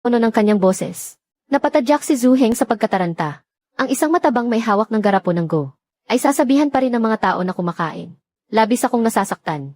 tono ng kanyang boses. Napatadyak si Zhu Heng sa pagkataranta. Ang isang matabang may hawak ng garapon ng go ay sasabihan pa rin ng mga tao na kumakain. Labis akong nasasaktan.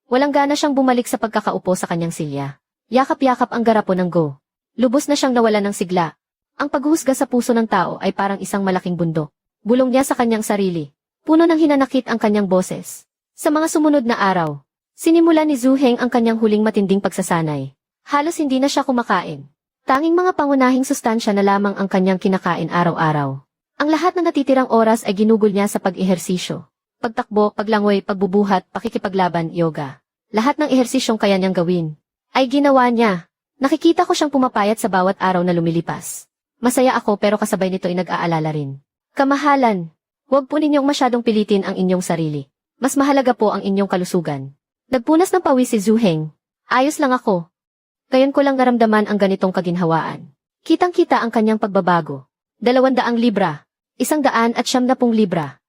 Walang gana siyang bumalik sa pagkakaupo sa kanyang silya. Yakap-yakap ang garapon ng go. Lubos na siyang nawalan ng sigla. Ang paghuhusga sa puso ng tao ay parang isang malaking bundok. Bulong niya sa kanyang sarili. Puno ng hinanakit ang kanyang boses. Sa mga sumunod na araw, sinimula ni Zhu Heng ang kanyang huling matinding pagsasanay. Halos hindi na siya kumakain. Tanging mga pangunahing sustansya na lamang ang kanyang kinakain araw-araw. Ang lahat ng natitirang oras ay ginugol niya sa pag-ehersisyo. Pagtakbo, paglangoy, pagbubuhat, pakikipaglaban, yoga. Lahat ng ehersisyong kaya niyang gawin ay ginawa niya. Nakikita ko siyang pumapayat sa bawat araw na lumilipas. Masaya ako pero kasabay nito ay nag-aalala rin. Kamahalan, huwag po ninyong masyadong pilitin ang inyong sarili. Mas mahalaga po ang inyong kalusugan. Nagpunas ng pawis si Zhu Heng. Ayos lang ako. Ngayon ko lang naramdaman ang ganitong kaginhawaan. Kitang-kita ang kanyang pagbabago. 200 libra, 170 libra.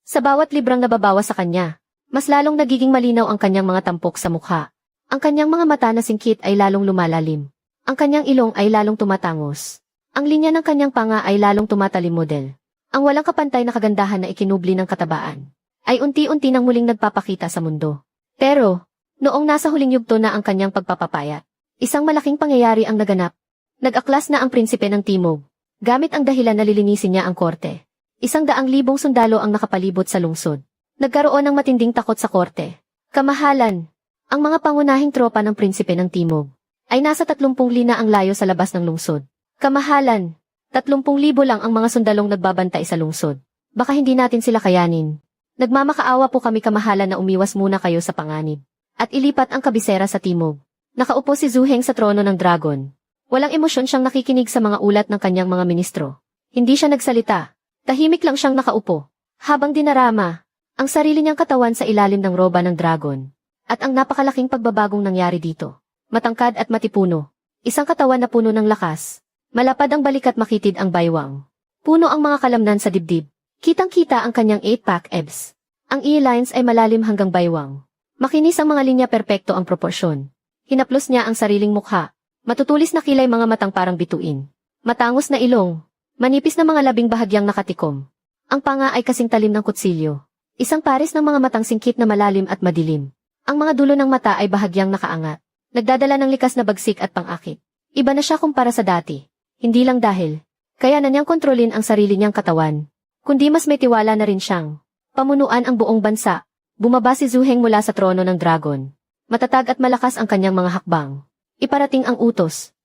Sa bawat librang nababawa sa kanya, mas lalong nagiging malinaw ang kanyang mga tampok sa mukha. Ang kanyang mga mata na singkit ay lalong lumalalim. Ang kanyang ilong ay lalong tumatangos. Ang linya ng kanyang panga ay lalong tumatalim model. Ang walang kapantay na kagandahan na ikinubli ng katabaan ay unti-unti nang muling nagpapakita sa mundo. Pero, noong nasa huling yugto na ang kanyang pagpapapayat, isang malaking pangyayari ang naganap. Nag-aklas na ang prinsipe ng Timog. Gamit ang dahilan na lilinisin niya ang korte. 100,000 sundalo ang nakapalibot sa lungsod. Nagkaroon ng matinding takot sa korte. Kamahalan, ang mga pangunahing tropa ng prinsipe ng Timog ay nasa 30 lina ang layo sa labas ng lungsod. Kamahalan, 30,000 lang ang mga sundalong nagbabantay sa lungsod. Baka hindi natin sila kayanin. Nagmamakaawa po kami kamahalan na umiwas muna kayo sa panganib. At ilipat ang kabisera sa timog. Nakaupo si Zhu Heng sa trono ng dragon. Walang emosyon siyang nakikinig sa mga ulat ng kanyang mga ministro. Hindi siya nagsalita. Tahimik lang siyang nakaupo. Habang dinarama ang sarili niyang katawan sa ilalim ng roba ng dragon. At ang napakalaking pagbabagong nangyari dito. Matangkad at matipuno. Isang katawan na puno ng lakas. Malapad ang balikat makitid ang baywang. Puno ang mga kalamnan sa dibdib. Kitang-kita ang kanyang 8-pack abs. Ang E-lines ay malalim hanggang baywang. Makinis ang mga linya perpekto ang proporsyon. Hinaplos niya ang sariling mukha. Matutulis na kilay mga matang parang bituin. Matangos na ilong. Manipis na mga labing bahagyang nakatikom. Ang panga ay kasing talim ng kutsilyo. Isang pares ng mga matang singkit na malalim at madilim. Ang mga dulo ng mata ay bahagyang nakaangat. Nagdadala ng likas na bagsik at pang-akit. Iba na siya kumpara sa dati. Hindi lang dahil kaya na niyang kontrolin ang sarili niyang katawan. Kundi mas may tiwala na rin siyang pamunuan ang buong bansa. Bumaba si Zhu Heng mula sa trono ng dragon. Matatag at malakas ang kanyang mga hakbang. Iparating ang utos.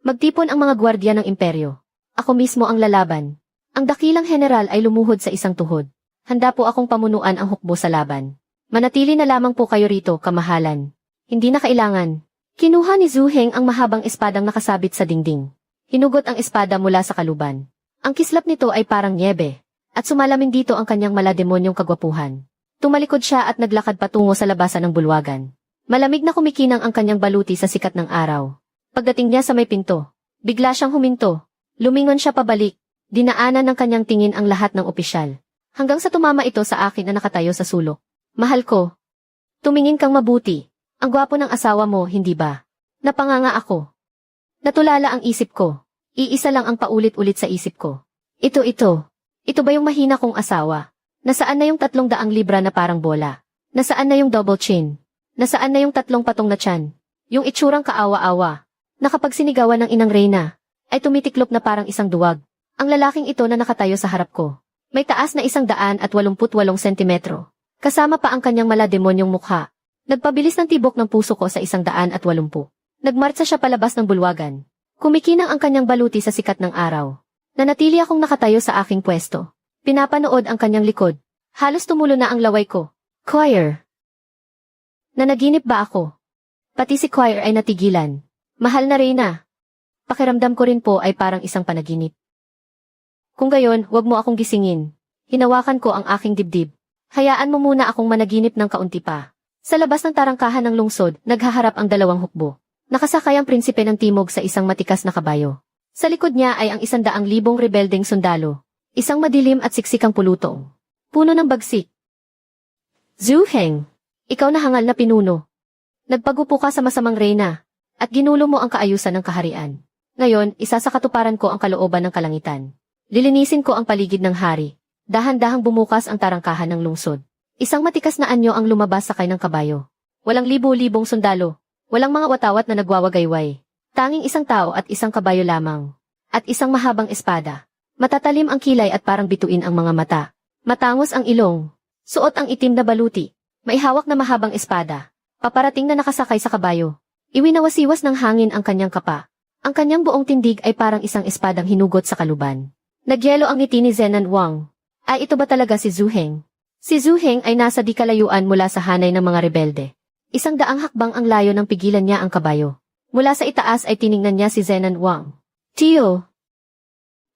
Magtipon ang mga gwardya ng imperyo. Ako mismo ang lalaban. Ang dakilang general ay lumuhod sa isang tuhod. Handa po akong pamunuan ang hukbo sa laban. Manatili na lamang po kayo rito, kamahalan. Hindi na kailangan. Kinuha ni Zhu Heng ang mahabang espadang nakasabit sa dingding. Hinugot ang espada mula sa kaluban. Ang kislap nito ay parang niebe. At sumalamin dito ang kanyang malademonyong kagwapuhan. Tumalikod siya at naglakad patungo sa labasan ng bulwagan. Malamig na kumikinang ang kanyang baluti sa sikat ng araw. Pagdating niya sa may pinto, bigla siyang huminto. Lumingon siya pabalik. Dinaanan ng kanyang tingin ang lahat ng opisyal. Hanggang sa tumama ito sa akin na nakatayo sa sulok. Mahal ko. Tumingin kang mabuti. Ang gwapo ng asawa mo, hindi ba? Napanganga ako. Natulala ang isip ko. Iisa lang ang paulit-ulit sa isip ko. Ito. Ito ba yung mahina kong asawa? Nasaan na yung 300 libra na parang bola? Nasaan na yung double chin? Nasaan na yung 3 patong na tiyan? Yung itsurang kaawa-awa? Nakapagsinigawan ng inang Reyna, ay tumitiklop na parang isang duwag. Ang lalaking ito na nakatayo sa harap ko. May taas na 188 sentimetro. Kasama pa ang kanyang malademonyong mukha. Nagpabilis ng tibok ng puso ko sa 180. Nagmartsa siya palabas ng bulwagan. Kumikinang ang kanyang baluti sa sikat ng araw. Nanatili akong nakatayo sa aking pwesto. Pinapanood ang kanyang likod. Halos tumulo na ang laway ko. Choir. Nanaginip ba ako? Pati si Choir ay natigilan. Mahal na Reyna. Pakiramdam ko rin po ay parang isang panaginip. Kung gayon, huwag mo akong gisingin. Hinawakan ko ang aking dibdib. Hayaan mo muna akong managinip ng kaunti pa. Sa labas ng tarangkahan ng lungsod, naghaharap ang 2 hukbo. Nakasakay ang prinsipe ng Timog sa isang matikas na kabayo. Sa likod niya ay ang 100,000 rebeldeng sundalo. Isang madilim at siksikang pulutong. Puno ng bagsik. Zhu Heng, ikaw na hangal na pinuno. Nagpagupo ka sa masamang Reyna. at ginulo mo ang kaayusan ng kaharian. Ngayon, isa sa katuparan ko ang kalooban ng kalangitan. Lilinisin ko ang paligid ng hari. Dahan-dahang bumukas ang tarangkahan ng lungsod. Isang matikas na anyo ang lumabas sakay ng kabayo. Walang libo-libong sundalo. Walang mga watawat na nagwawagayway. Tanging isang tao at isang kabayo lamang. At isang mahabang espada. Matatalim ang kilay at parang bituin ang mga mata. Matangos ang ilong. Suot ang itim na baluti. May hawak na mahabang espada. Paparating na nakasakay sa kabayo. Iwinawasiwas ng hangin ang kanyang kapa. Ang kanyang buong tindig ay parang isang espadang hinugot sa kaluban. Nagyelo ang ngiti ni Zenan Wang. Ay ito ba talaga si Zhu Heng? Si Zhu Heng ay nasa di kalayuan mula sa hanay ng mga rebelde. 100 hakbang ang layo nang pigilan niya ang kabayo. Mula sa itaas ay tiningnan niya si Zenan Wang. Tiyo!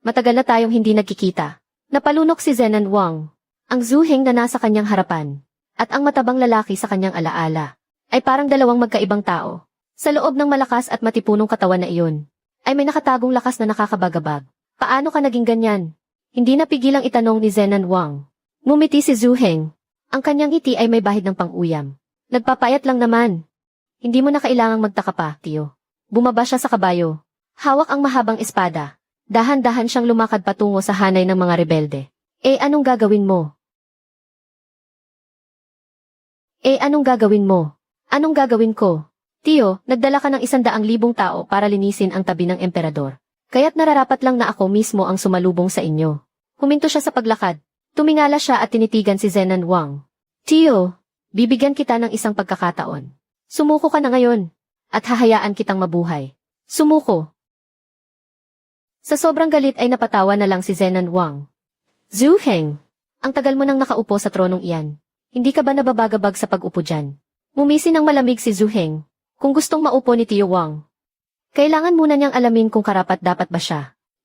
Matagal na tayong hindi nagkikita. Napalunok si Zenan Wang. Ang Zhu Heng na nasa kanyang harapan. At ang matabang lalaki sa kanyang alaala. Ay parang dalawang magkaibang tao. Sa loob ng malakas at matipunong katawan na iyon. Ay may nakatagong lakas na nakakabagabag. Paano ka naging ganyan? Hindi napigilang itanong ni Zenan Wang. Ngumiti si Zhu Heng. Ang kanyang ngiti ay may bahid ng pang-uyam. Nagpapayat lang naman. Hindi mo na kailangang magtaka pa, tiyo. Bumaba siya sa kabayo. Hawak ang mahabang espada. Dahan-dahan siyang lumakad patungo sa hanay ng mga rebelde. Anong gagawin mo? Anong gagawin mo? Anong gagawin ko? Tiyo, nagdala ka ng 100,000 tao para linisin ang tabi ng emperador. Kaya't nararapat lang na ako mismo ang sumalubong sa inyo. Huminto siya sa paglakad. Tumingala siya at tinitigan si Zenan Wang. Tiyo, bibigyan kita ng isang pagkakataon. Sumuko ka na ngayon. At hahayaan kitang mabuhay. Sumuko. Sa sobrang galit ay napatawa na lang si Zenan Wang. Zhu Heng, ang tagal mo nang nakaupo sa tronong iyan. Hindi ka ba nababagabag sa pag-upo dyan? Ngumisi ng malamig si Zhu Heng. Kung gustong maupo ni Tiyo Wang, kailangan muna niyang alamin kung karapat-dapat ba siya.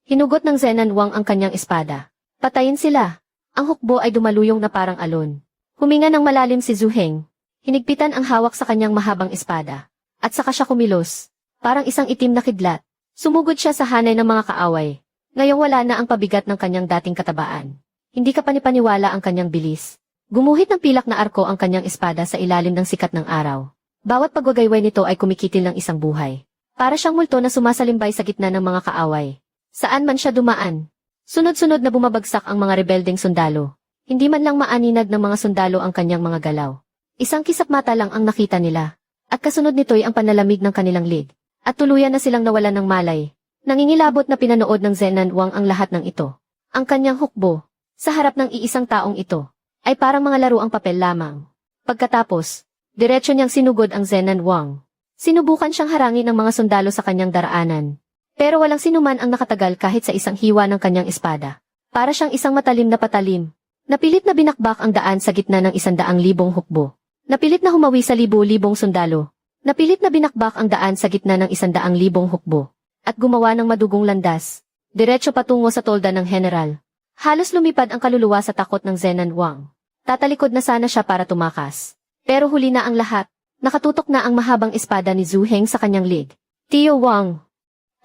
Hinugot ng Zenan Wang ang kanyang espada. Patayin sila. Ang hukbo ay dumaluyong na parang alon. Huminga ng malalim si Zhu Heng. Hinigpitan ang hawak sa kanyang mahabang espada. At saka siya kumilos. Parang isang itim na kidlat. Sumugod siya sa hanay ng mga kaaway. Ngayong wala na ang pabigat ng kanyang dating katabaan. Hindi ka panipaniwala ang kanyang bilis. Gumuhit ng pilak na arko ang kanyang espada sa ilalim ng sikat ng araw. Bawat pagwagayway nito ay kumikitil ng isang buhay. Para siyang multo na sumasalimbay sa gitna ng mga kaaway. Saan man siya dumaan. Sunod-sunod na bumabagsak ang mga rebeldeng sundalo. Hindi man lang maaninag ng mga sundalo ang kanyang mga galaw. Isang kisap mata lang ang nakita nila. At kasunod nito'y ang panlalamig ng kanilang lig. At tuluyan na silang nawalan ng malay. Nangingilabot na pinanood ng Zenan Wang ang lahat ng ito. Ang kanyang hukbo, sa harap ng iisang taong ito, ay parang mga laruang papel lamang. Pagkatapos, diretso niyang sinugod ang Zenan Wang. Sinubukan siyang harangin ng mga sundalo sa kanyang daraanan. Pero walang sinuman ang nakatagal kahit sa isang hiwa ng kanyang espada. Para siyang isang matalim na patalim. Napilit na binakbak ang daan sa gitna ng 100,000 hukbo. Napilit na humawi sa libo-libong sundalo. Napilit na binakbak ang daan sa gitna ng 100,000 hukbo. At gumawa ng madugong landas. Diretso patungo sa tolda ng general. Halos lumipad ang kaluluwa sa takot ng Zenan Wang. Tatalikod na sana siya para tumakas. Pero huli na ang lahat. Nakatutok na ang mahabang espada ni Zhu Heng sa kanyang lig. Tiyo Wang,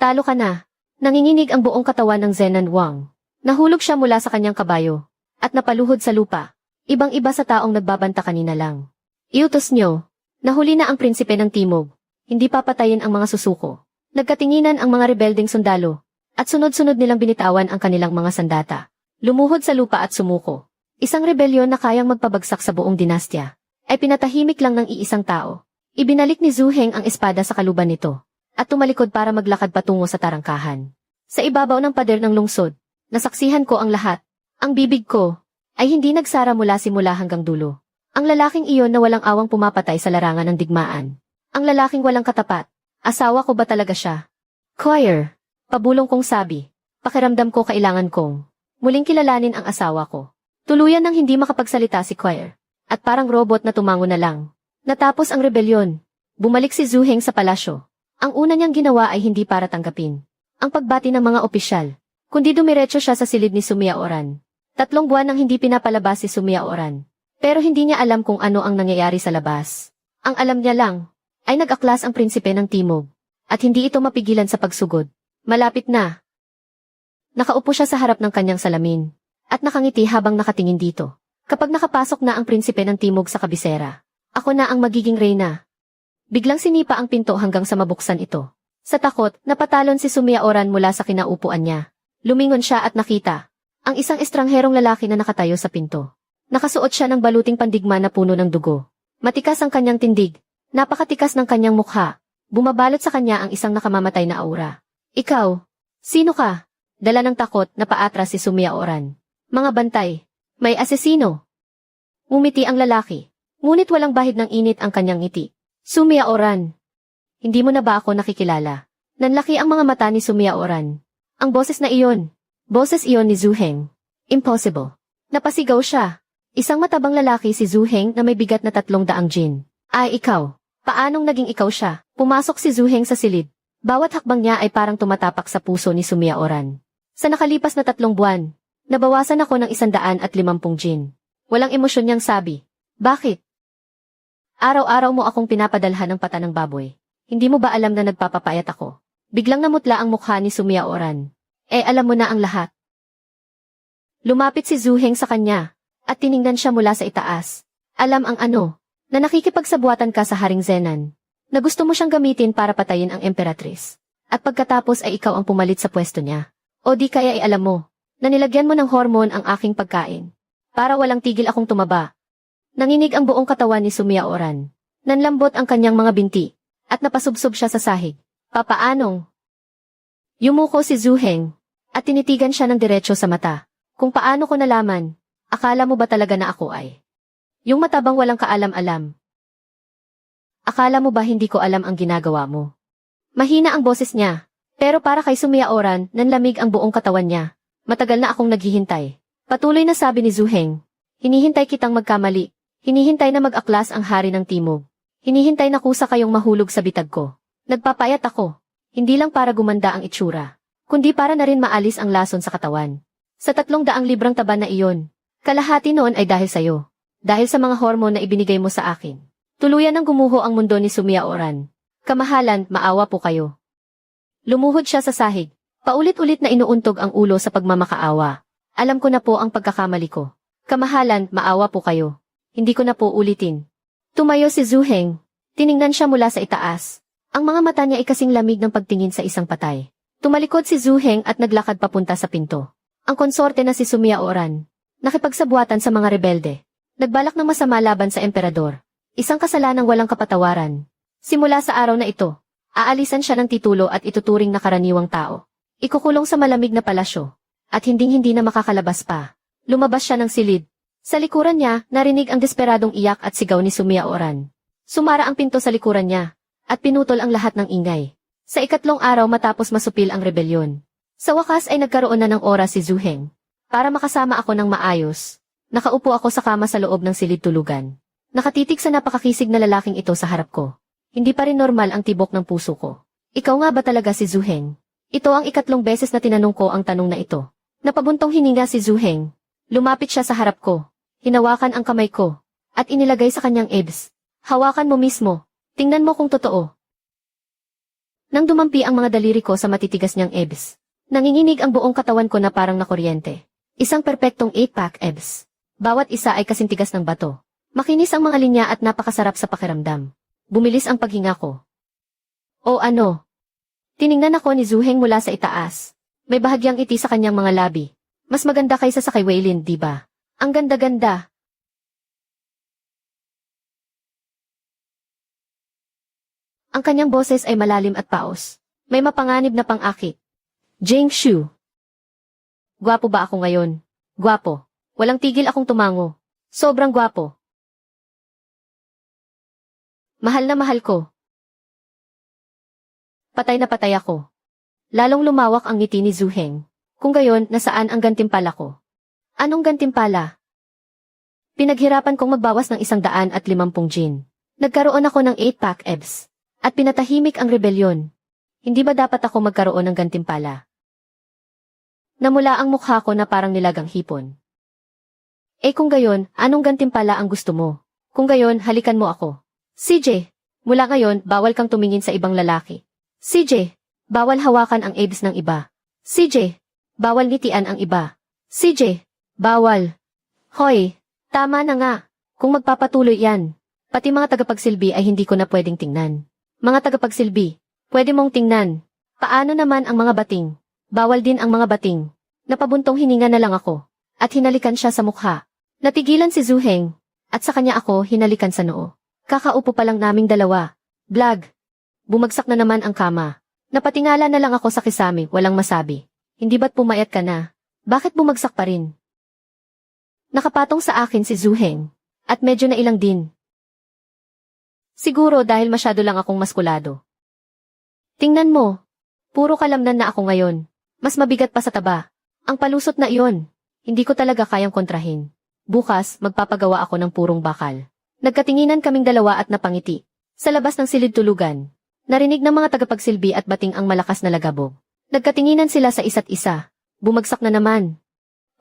talo ka na. Nanginginig ang buong katawan ng Zenan Wang. Nahulog siya mula sa kanyang kabayo. At napaluhod sa lupa. Ibang-iba sa taong nagbabanta kanina lang. Iutos nyo. Nahuli na ang prinsipe ng Timog. Hindi papatayin ang mga susuko. Nagkatinginan ang mga rebeldeng sundalo. At sunod-sunod nilang binitawan ang kanilang mga sandata. Lumuhod sa lupa at sumuko. Isang rebelyon na kayang magpabagsak sa buong dinastya. Ay pinatahimik lang ng iisang tao. Ibinalik ni Zhu Heng ang espada sa kaluban nito. At tumalikod para maglakad patungo sa tarangkahan. Sa ibabaw ng pader ng lungsod, nasaksihan ko ang lahat. Ang bibig ko ay hindi nagsara mula simula hanggang dulo. Ang lalaking iyon na walang awang pumapatay sa larangan ng digmaan. Ang lalaking walang katapat. Asawa ko ba talaga siya? Choir, pabulong kong sabi. Pakiramdam ko kailangan kong muling kilalanin ang asawa ko. Tuluyan nang hindi makapagsalita si Choir. At parang robot na tumango na lang. Natapos ang rebelyon. Bumalik si Zhu Heng sa palasyo. Ang una niyang ginawa ay hindi para tanggapin ang pagbati ng mga opisyal, kundi dumiretso siya sa silid ni Sumia Oran. 3 buwan nang hindi pinapalabas si Sumia Oran. Pero hindi niya alam kung ano ang nangyayari sa labas. Ang alam niya lang ay nag-aklas ang prinsipe ng Timog. At hindi ito mapigilan sa pagsugod. Malapit na. Nakaupo siya sa harap ng kanyang salamin. At nakangiti habang nakatingin dito. Kapag nakapasok na ang prinsipe ng Timog sa kabisera, ako na ang magiging reyna. Biglang sinipa ang pinto hanggang sa mabuksan ito. Sa takot, napatalon si Sumia Oran mula sa kinaupuan niya. Lumingon siya at nakita ang isang estrangherong lalaki na nakatayo sa pinto. Nakasuot siya ng baluting pandigma na puno ng dugo. Matikas ang kanyang tindig. Napakatikas ng kanyang mukha. Bumabalot sa kanya ang isang nakamamatay na aura. Ikaw? Sino ka? Dala ng takot na paatras si Sumia Oran. Mga bantay. May asesino. Umiti ang lalaki. Ngunit walang bahid ng init ang kanyang ngiti. Sumia Oran. Hindi mo na ba ako nakikilala? Nanlaki ang mga mata ni Sumia Oran. Ang boses na iyon. Boses iyon ni Zuheng. Impossible. Napasigaw siya. Isang matabang lalaki si Zuheng na may bigat na 300 jin. Ay ikaw. Paanong naging ikaw siya? Pumasok si Zuheng sa silid. Bawat hakbang niya ay parang tumatapak sa puso ni Sumia Oran. Sa nakalipas na 3 buwan, nabawasan ako ng 150 jin. Walang emosyon niyang sabi. Bakit? Araw-araw mo akong pinapadalhan ng pata ng baboy. Hindi mo ba alam na nagpapapayat ako? Biglang namutla ang mukha ni Sumia Oran. Alam mo na ang lahat. Lumapit si Zuheng sa kanya, at tiningnan siya mula sa itaas. Alam ang ano, na nakikipagsabuatan ka sa Haring Zenan, na gusto mo siyang gamitin para patayin ang emperatris. At pagkatapos ay ikaw ang pumalit sa pwesto niya. O di kaya ay alam mo, na nilagyan mo ng hormone ang aking pagkain. Para walang tigil akong tumaba. Nanginig ang buong katawan ni Sumia Oran. Nanlambot ang kanyang mga binti. At napasubsob siya sa sahig. Papaanong? Yumuko si Zuheng, at tinitigan siya ng diretsyo sa mata. Kung paano ko nalaman, akala mo ba talaga na ako ay? Yung matabang walang kaalam-alam. Akala mo ba hindi ko alam ang ginagawa mo? Mahina ang boses niya, pero para kay Sumia Oran, nanlamig ang buong katawan niya. Matagal na akong naghihintay. Patuloy na sabi ni Zuheng. Hinihintay kitang magkamali. Hinihintay na mag-aklas ang hari ng timog. Hinihintay na kusa kayong mahulog sa bitag ko. Nagpapayat ako. Hindi lang para gumanda ang itsura, kundi para na rin maalis ang lason sa katawan. Sa 300 librang taba na iyon, kalahati noon ay dahil sa'yo. Dahil sa mga hormone na ibinigay mo sa akin. Tuluyan ng gumuho ang mundo ni Sumia Oran. Kamahalan, maawa po kayo. Lumuhod siya sa sahig. Paulit-ulit na inuuntog ang ulo sa pagmamakaawa. Alam ko na po ang pagkakamali ko. Kamahalan, maawa po kayo. Hindi ko na po ulitin. Tumayo si Zuheng. Tiningnan siya mula sa itaas. Ang mga mata niya ay kasing lamig ng pagtingin sa isang patay. Tumalikod si Zuheng at naglakad papunta sa pinto. Ang konsorte na si Sumia Oran. Nakipagsabuatan sa mga rebelde. Nagbalak ng masama laban sa emperador. Isang kasalanang walang kapatawaran. Simula sa araw na ito, aalisan siya ng titulo at ituturing na karaniwang tao. Ikukulong sa malamig na palasyo. At hinding-hindi na makakalabas pa. Lumabas siya ng silid. Sa likuran niya, narinig ang desperadong iyak at sigaw ni Sumia Oran. Sumara ang pinto sa likuran niya, at pinutol ang lahat ng ingay. Sa 2 araw matapos masupil ang rebelyon. Sa wakas ay nagkaroon na ng oras si Zuheng. Para makasama ako ng maayos. Nakaupo ako sa kama sa loob ng silid tulugan. Nakatitig sa napakakisig na lalaking ito sa harap ko. Hindi pa rin normal ang tibok ng puso ko. Ikaw nga ba talaga si Zuheng? Ito ang 2 beses na tinanong ko ang tanong na ito. Napabuntong hininga si Zuheng. Lumapit siya sa harap ko. Hinawakan ang kamay ko, at inilagay sa kanyang ebs. Hawakan mo mismo. Tingnan mo kung totoo. Nang dumampi ang mga daliri ko sa matitigas niyang ebs, nanginginig ang buong katawan ko na parang nakuryente. Isang perpektong 8-pack ebs. Bawat isa ay kasintigas ng bato. Makinis ang mga linya at napakasarap sa pakiramdam. Bumilis ang paghinga ko. O ano? Tiningnan ako ni Zuheng mula sa itaas. May bahagyang ngiti sa kanyang mga labi. Mas maganda kaysa sa kay Weilin, di ba? Ang ganda-ganda. Ang kanyang boses ay malalim at paos. May mapanganib na pang-akit. Jing Shu. Gwapo ba ako ngayon? Gwapo. Walang tigil akong tumango. Sobrang gwapo. Mahal na mahal ko. Patay na patay ako. Lalong lumawak ang ngiti ni Zuheng. Kung gayon, nasaan ang gantimpala ko? Anong gantimpala? Pinaghirapan kong magbawas ng 150 jin. Nagkaroon ako ng 8-pack ebs. At pinatahimik ang rebelyon. Hindi ba dapat ako magkaroon ng gantimpala? Namula ang mukha ko na parang nilagang hipon. Kung gayon, anong gantimpala ang gusto mo? Kung gayon, halikan mo ako. CJ, mula ngayon, bawal kang tumingin sa ibang lalaki. CJ, bawal hawakan ang abs ng iba. CJ, bawal ngitian ang iba. CJ, bawal. Hoy, tama na nga. Kung magpapatuloy yan, Pati mga tagapagsilbi ay hindi ko na pwedeng tingnan. Mga tagapagsilbi, pwede mong tingnan. Paano naman ang mga bating? Bawal din ang mga bating. Napabuntong hininga na lang ako. At hinalikan siya sa mukha. Natigilan si Zuheng. At sa kanya ako hinalikan sa noo. Kakaupo pa lang naming dalawa. Blag. Bumagsak na naman ang kama. Napatingala na lang ako sa kisame, walang masabi. Hindi ba't pumayat ka na? Bakit bumagsak pa rin? Nakapatong sa akin si Zuheng. At medyo nailang din. Siguro dahil masyado lang akong maskulado. Tingnan mo. Puro kalamnan na ako ngayon. Mas mabigat pa sa taba. Ang palusot na iyon. Hindi ko talaga kayang kontrahin. Bukas, magpapagawa ako ng purong bakal. Nagkatinginan kaming dalawa at napangiti. Sa labas ng silid tulugan, narinig ng mga tagapagsilbi at bating ang malakas na lagabog. Nagkatinginan sila sa isa't isa. Bumagsak na naman.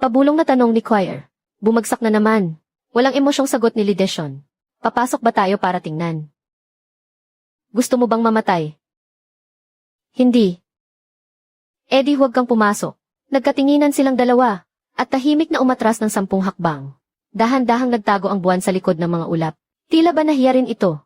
Pabulong na tanong ni Choir. Bumagsak na naman. Walang emosyong sagot ni Lidesyon. Papasok ba tayo para tingnan? Gusto mo bang mamatay? Hindi. Eddie, huwag kang pumasok. Nagkatinginan silang dalawa, at tahimik na umatras ng 10 hakbang. Dahan-dahang nagtago ang buwan sa likod ng mga ulap. Tila ba nahiya rin ito?